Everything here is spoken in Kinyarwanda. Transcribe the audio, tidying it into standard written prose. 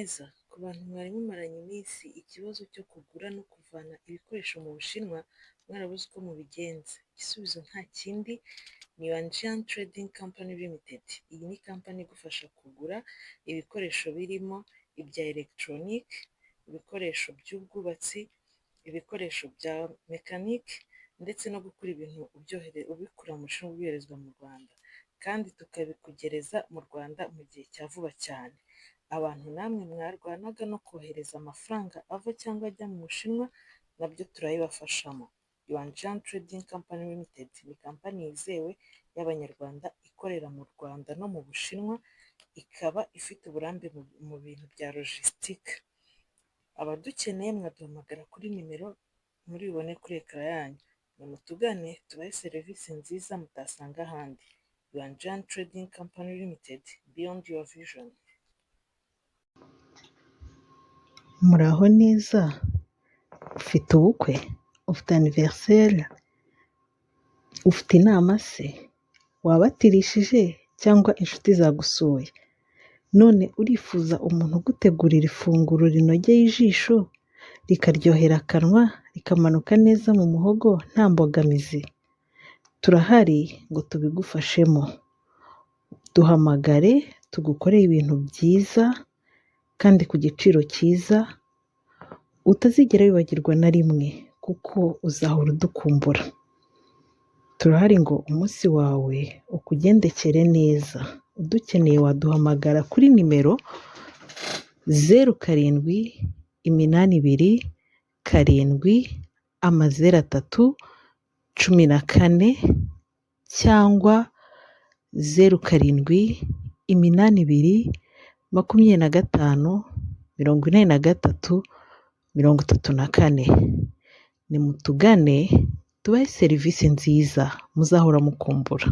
neza ku bantu mwari mumaranye iminsi ikibazo cyo kugura no kuvana ibikoresho mu Bushinwa mwarabuze uko mubigenza. Igisubizo nta kindi ni Wanjian Trading Company Limited. Iyi ni kampani igufasha kugura ibikoresho birimo ibya electronic, ibikoresho by'ubwubatsi, ibikoresho bya mekanike ndetse no gukora ibintu ubikura mu Bushinwa ubyoherezwa mu Rwanda, kandi tukabikugereza mu Rwanda mu gihe cya vuba cyane. Abantu namwe mwarwanaga no kohereza amafaranga ava cyangwa ajya mu Bushinwa nabyo turabibafashamo. Wanjian Trading Company Limited ni kampani yizewe y'Abanyarwanda ikorera mu Rwanda no mu Bushinwa, ikaba ifite uburambe mu bintu bya logistique. Abadukeneye mwaduhamagara kuri nimero muri bubone kuri ekara yanyu. Nimutugane tubahe serivisi nziza mutasanga ahandi. Wanjian Trading Company Limited, beyond your vision. Muraho neza, ufite ubukwe, ufite anniversaire, ufite inama se, wabatirishije cyangwa inshuti zagusuye, none urifuza umuntu ugutegurira ifunguro rinogeye ijisho, rikaryohera akanwa, rikamanuka neza mu muhogo nta mbogamizi. Turahari ngo tubigufashemo. Duhamagare tugukorere ibintu byiza kandi ku giciro cyiza, utazigera wibagirwa na rimwe kuko uzahora udukumbura. Turahari ngo umunsi wawe ukugendekere neza. Udukeneye waduhamagara kuri nimero 07870314 cyangwa 0782254334. Nimutugane tubahe serivisi nziza muzahora mukumbura.